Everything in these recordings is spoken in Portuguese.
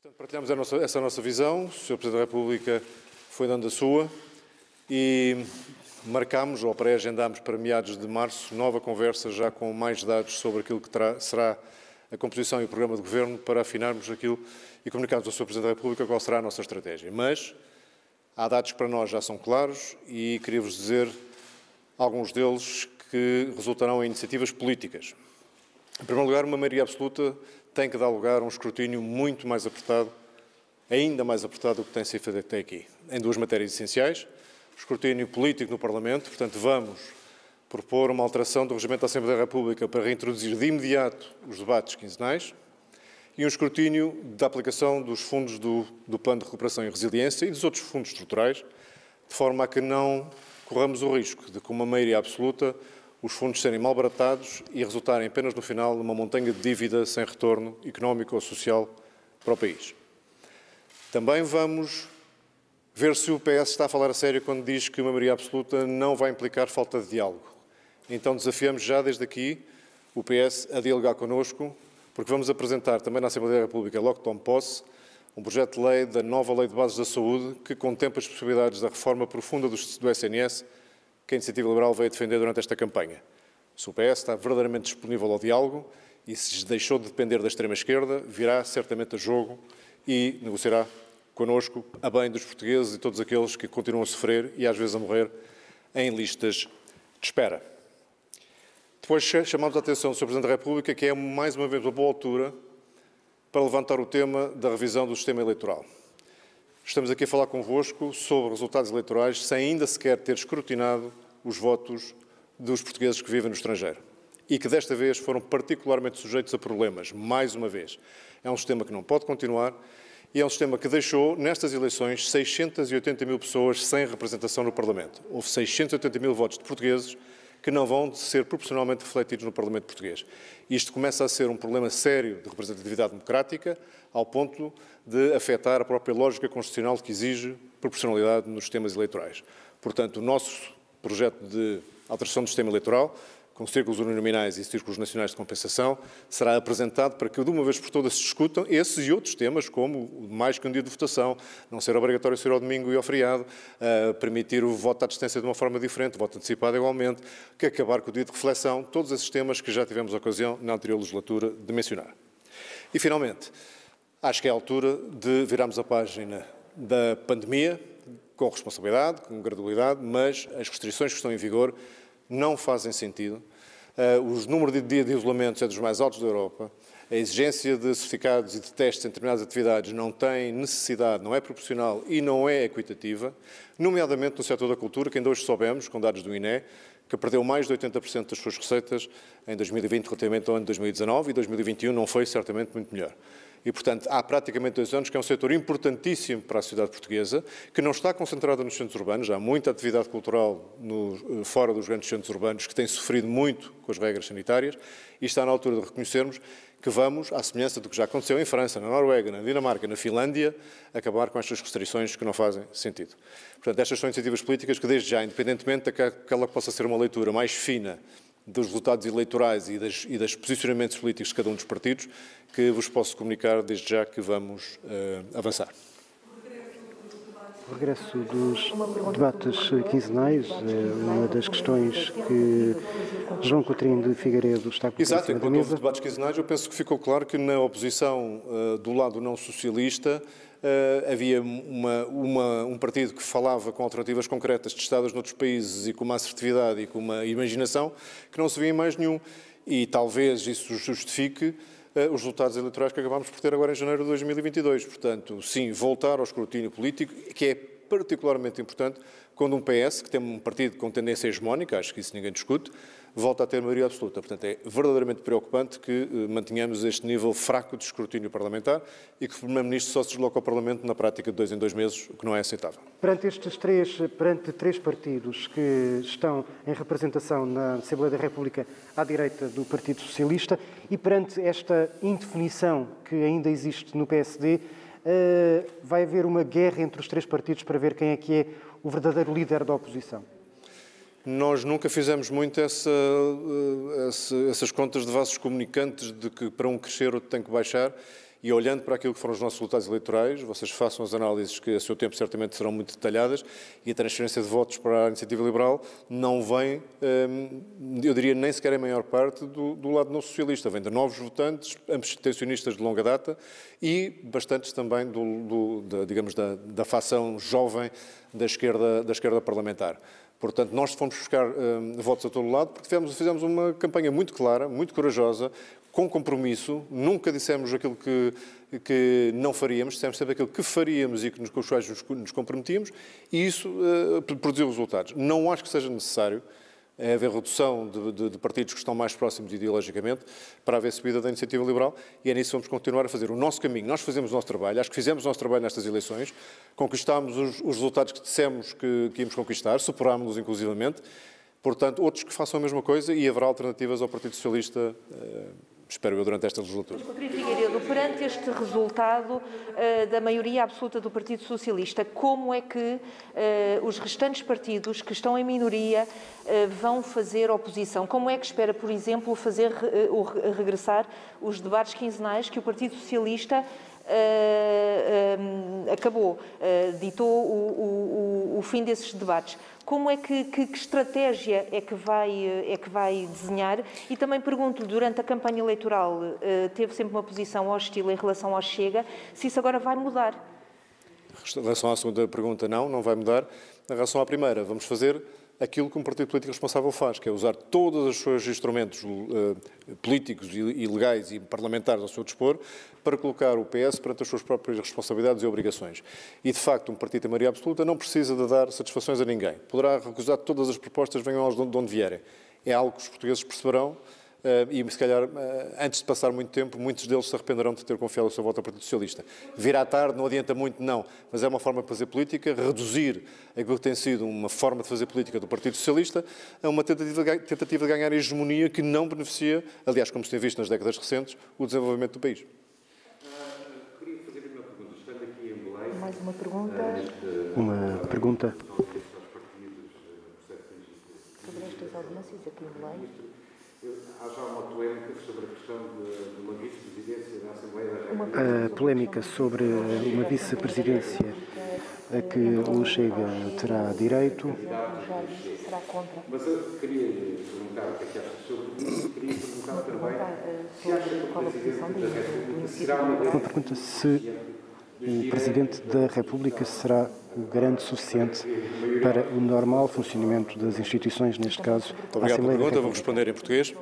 Portanto, partilhamos essa nossa visão. O Sr. Presidente da República foi dando a sua e marcámos ou pré-agendámos para meados de março nova conversa já com mais dados sobre aquilo que será a composição e o programa de governo para afinarmos aquilo e comunicarmos ao Sr. Presidente da República qual será a nossa estratégia. Mas há dados que para nós já são claros e queria-vos dizer alguns deles que resultarão em iniciativas políticas. Em primeiro lugar, uma maioria absoluta tem que dar lugar a um escrutínio muito mais apertado, ainda mais apertado do que tem sido feito até aqui, em duas matérias essenciais. O escrutínio político no Parlamento, portanto, vamos propor uma alteração do Regimento da Assembleia da República para reintroduzir de imediato os debates quinzenais e um escrutínio da aplicação dos fundos do Plano de Recuperação e Resiliência e dos outros fundos estruturais, de forma a que não corramos o risco de, com uma maioria absoluta, os fundos serem malbaratados e resultarem apenas no final numa montanha de dívida sem retorno económico ou social para o país. Também vamos ver se o PS está a falar a sério quando diz que uma maioria absoluta não vai implicar falta de diálogo. Então desafiamos já desde aqui o PS a dialogar connosco, porque vamos apresentar também na Assembleia da República, logo que tome posse, um projeto de lei da nova Lei de Bases da Saúde que contempla as possibilidades da reforma profunda do SNS que a Iniciativa Liberal veio defender durante esta campanha. Se o PS está verdadeiramente disponível ao diálogo e se deixou de depender da extrema-esquerda, virá certamente a jogo e negociará connosco a bem dos portugueses e todos aqueles que continuam a sofrer e às vezes a morrer em listas de espera. Depois chamamos a atenção do Sr. Presidente da República que é mais uma vez uma boa altura para levantar o tema da revisão do sistema eleitoral. Estamos aqui a falar convosco sobre resultados eleitorais sem ainda sequer ter escrutinado os votos dos portugueses que vivem no estrangeiro e que desta vez foram particularmente sujeitos a problemas, mais uma vez. É um sistema que não pode continuar e é um sistema que deixou, nestas eleições, 680 mil pessoas sem representação no Parlamento. Houve 680 mil votos de portugueses que não vão ser proporcionalmente refletidos no Parlamento português. Isto começa a ser um problema sério de representatividade democrática, ao ponto de afetar a própria lógica constitucional que exige proporcionalidade nos sistemas eleitorais. Portanto, o nosso projeto de alteração do sistema eleitoral, com círculos uninominais e círculos nacionais de compensação, será apresentado para que de uma vez por todas se discutam esses e outros temas, como mais que um dia de votação, não ser obrigatório ser ao domingo e ao feriado, permitir o voto à distância de uma forma diferente, o voto antecipado igualmente, que acabar com o dia de reflexão, todos esses temas que já tivemos a ocasião na anterior legislatura de mencionar. E, finalmente, acho que é a altura de virarmos a página da pandemia, com responsabilidade, com gradualidade, mas as restrições que estão em vigor não fazem sentido. O número de dias de isolamento é dos mais altos da Europa. A exigência de certificados e de testes em determinadas atividades não tem necessidade, não é proporcional e não é equitativa, nomeadamente no setor da cultura, que ainda hoje soubemos, com dados do INE, que perdeu mais de 80% das suas receitas em 2020 relativamente ao ano de 2019 e 2021 não foi certamente muito melhor. E, portanto, há praticamente 2 anos que é um setor importantíssimo para a sociedade portuguesa, que não está concentrado nos centros urbanos, há muita atividade cultural fora dos grandes centros urbanos que tem sofrido muito com as regras sanitárias e está na altura de reconhecermos que vamos, à semelhança do que já aconteceu em França, na Noruega, na Dinamarca, na Finlândia, acabar com estas restrições que não fazem sentido. Portanto, estas são iniciativas políticas que, desde já, independentemente daquela que possa ser uma leitura mais fina dos resultados eleitorais e dos posicionamentos políticos de cada um dos partidos, que vos posso comunicar desde já que vamos avançar. O regresso dos debates quinzenais é uma das questões que João Coutinho de Figueiredo está por cima da mesa. Exato, enquanto houve debates quinzenais, eu penso que ficou claro que na oposição do lado não socialista havia um partido que falava com alternativas concretas testadas noutros países e com uma assertividade e com uma imaginação que não se via em mais nenhum. E talvez isso justifique os resultados eleitorais que acabámos por ter agora em janeiro de 2022. Portanto, sim, voltar ao escrutínio político, que é particularmente importante quando um PS, que tem um partido com tendência hegemónica, acho que isso ninguém discute, volta a ter maioria absoluta. Portanto, é verdadeiramente preocupante que mantenhamos este nível fraco de escrutínio parlamentar e que o Primeiro-Ministro só se desloca ao Parlamento na prática de 2 em 2 meses, o que não é aceitável. Perante três partidos que estão em representação na Assembleia da República à direita do Partido Socialista e perante esta indefinição que ainda existe no PSD, vai haver uma guerra entre os três partidos para ver quem é que é o verdadeiro líder da oposição? Nós nunca fizemos muito essas contas de vasos comunicantes de que para um crescer outro tem que baixar e olhando para aquilo que foram os nossos resultados eleitorais, vocês façam as análises que a seu tempo certamente serão muito detalhadas, e a transferência de votos para a Iniciativa Liberal não vem, eu diria, nem sequer em maior parte do lado não socialista, vem de novos votantes, abstencionistas de longa data e bastantes também digamos, da facção jovem da esquerda parlamentar. Portanto, nós fomos buscar votos a todo lado porque fizemos uma campanha muito clara, muito corajosa, com compromisso, nunca dissemos aquilo que não faríamos, dissemos sempre aquilo que faríamos e com os quais nos comprometíamos, e isso produziu resultados. Não acho que seja necessário haver redução de partidos que estão mais próximos ideologicamente para haver subida da Iniciativa Liberal, e é nisso que vamos continuar a fazer o nosso caminho. Nós fazemos o nosso trabalho, acho que fizemos o nosso trabalho nestas eleições, conquistámos os resultados que dissemos que íamos conquistar, superámos-los inclusivamente. Portanto, outros que façam a mesma coisa, e haverá alternativas ao Partido Socialista, espero eu, durante esta legislatura. Rodrigo Figueiredo, perante este resultado da maioria absoluta do Partido Socialista, como é que os restantes partidos que estão em minoria vão fazer oposição? Como é que espera, por exemplo, fazer regressar os debates quinzenais que o Partido Socialista acabou, ditou o fim desses debates? Como é que estratégia é que vai desenhar? E também pergunto-lhe, durante a campanha eleitoral, teve sempre uma posição hostil em relação ao Chega, se isso agora vai mudar? Em relação à segunda pergunta, não vai mudar. Em relação à primeira, vamos fazer aquilo que um partido político responsável faz, que é usar todos os seus instrumentos políticos e legais e parlamentares ao seu dispor para colocar o PS perante as suas próprias responsabilidades e obrigações. E, de facto, um partido em maioria absoluta não precisa de dar satisfações a ninguém. Poderá recusar todas as propostas, venham elas de onde vierem. É algo que os portugueses perceberão e, se calhar, antes de passar muito tempo, muitos deles se arrependerão de ter confiado o seu voto ao Partido Socialista. Virá tarde, não adianta muito, não, mas é uma forma de fazer política, reduzir aquilo que tem sido uma forma de fazer política do Partido Socialista a uma tentativa de ganhar hegemonia que não beneficia, aliás, como se tem visto nas décadas recentes, o desenvolvimento do país. Queria fazer uma pergunta. Estando aqui em Belém... Mais uma pergunta. Uma pergunta. Sobre estas audiências aqui em Belém. Há já uma polémica sobre a questão de uma vice-presidência da Assembleia da República. A polémica sobre uma vice-presidência a que o Chega terá direito. Será contra. Mas eu queria perguntar o que é que acha sobre isso. Queria perguntar também se acha que o Presidente da República será Uma pergunta: se o Presidente da República será garante suficiente para o normal funcionamento das instituições, neste caso, Muito obrigado pela pergunta, vou responder em português.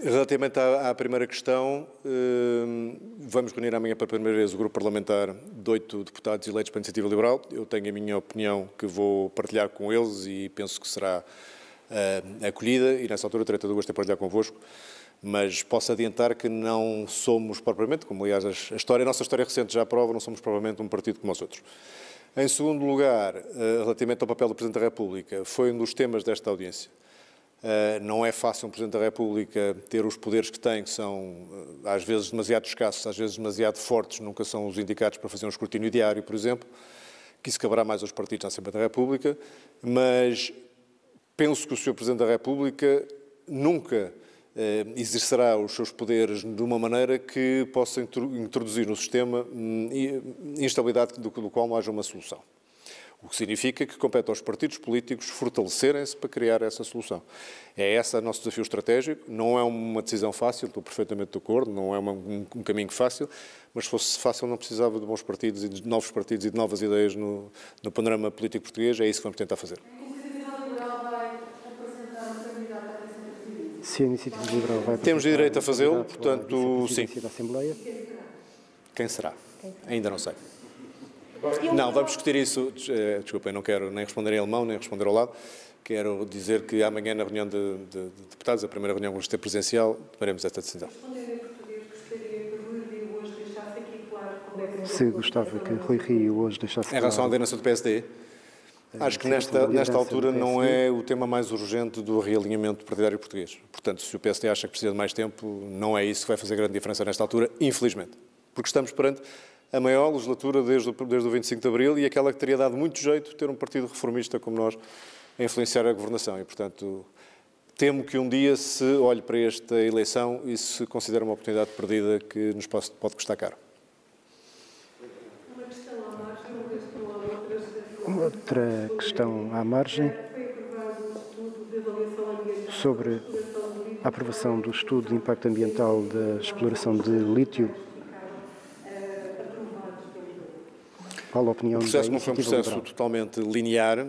Relativamente à primeira questão, vamos reunir amanhã pela primeira vez o grupo parlamentar de 8 deputados eleitos para a Iniciativa Liberal. Eu tenho a minha opinião que vou partilhar com eles e penso que será acolhida, e nessa altura terei todo o gosto em partilhar convosco. Mas posso adiantar que não somos propriamente, como aliás a nossa história recente já prova, não somos propriamente um partido como os outros. Em segundo lugar, relativamente ao papel do Presidente da República, foi um dos temas desta audiência. Não é fácil um Presidente da República ter os poderes que tem, que são às vezes demasiado escassos, às vezes demasiado fortes, nunca são os indicados para fazer um escrutínio diário, por exemplo, que isso caberá mais aos partidos na Assembleia da República, mas penso que o Sr. Presidente da República nunca exercerá os seus poderes de uma maneira que possa introduzir no sistema instabilidade do qual não haja uma solução. O que significa que compete aos partidos políticos fortalecerem-se para criar essa solução. É esse o nosso desafio estratégico, não é uma decisão fácil, estou perfeitamente de acordo, não é um caminho fácil, mas se fosse fácil não precisava de bons partidos e de novos partidos e de novas ideias no panorama político português, é isso que vamos tentar fazer. Se a Iniciativa Liberal vai... Temos direito a fazê-lo, portanto, sim. Da Assembleia. Quem será? Ainda não sei. Não, vamos discutir isso. Desculpem, não quero nem responder em alemão, nem responder ao lado. Quero dizer que amanhã, na reunião de deputados, a primeira reunião que vamos ter presencial, tomaremos esta decisão. Se gostava que Rui Rio hoje deixasse... Em relação à liderança do PSD, acho que nesta altura não é o tema mais urgente do realinhamento partidário português. Portanto, se o PSD acha que precisa de mais tempo, não é isso que vai fazer grande diferença nesta altura, infelizmente. Porque estamos perante a maior legislatura desde o 25 de Abril e aquela que teria dado muito jeito ter um partido reformista como nós a influenciar a governação. E, portanto, temo que um dia se olhe para esta eleição e se considere uma oportunidade perdida que nos pode custar caro. Outra questão à margem sobre a aprovação do estudo de impacto ambiental da exploração de lítio. Qual a opinião da O processo não foi um Iniciativa processo Liberal? totalmente linear.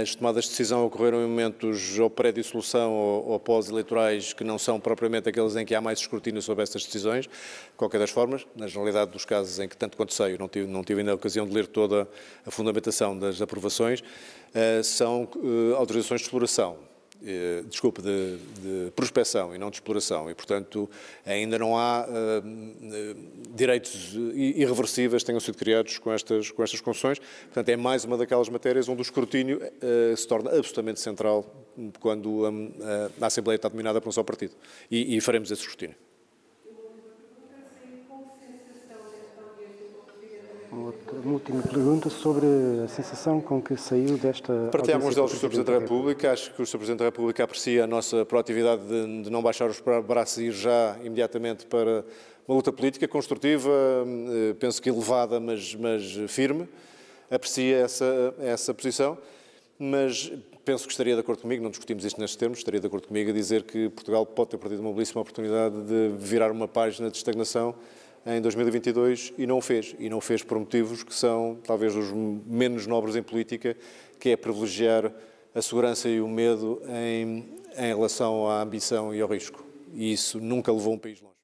As tomadas de decisão ocorreram em momentos ou pré-dissolução ou pós-eleitorais que não são propriamente aqueles em que há mais escrutínio sobre essas decisões. De qualquer das formas, na generalidade dos casos em que, tanto quanto sei, não tive ainda a ocasião de ler toda a fundamentação das aprovações, são autorizações de exploração. De prospecção e não de exploração, e, portanto, ainda não há direitos irreversíveis que tenham sido criados com estas concessões. Portanto, é mais uma daquelas matérias onde o escrutínio se torna absolutamente central quando a Assembleia está dominada por um só partido. E faremos esse escrutínio. Uma última pergunta sobre a sensação com que saiu desta... Partilho alguns deles com o Sr. Presidente da República. Acho que o Sr. Presidente da República aprecia a nossa proatividade de não baixar os braços e ir já imediatamente para uma luta política construtiva, penso que elevada, mas firme. Aprecia essa posição, mas penso que estaria de acordo comigo, não discutimos isto nestes termos, estaria de acordo comigo a dizer que Portugal pode ter perdido uma belíssima oportunidade de virar uma página de estagnação em 2022 e não o fez. E não o fez por motivos que são talvez os menos nobres em política, que é privilegiar a segurança e o medo em relação à ambição e ao risco. E isso nunca levou um país longe.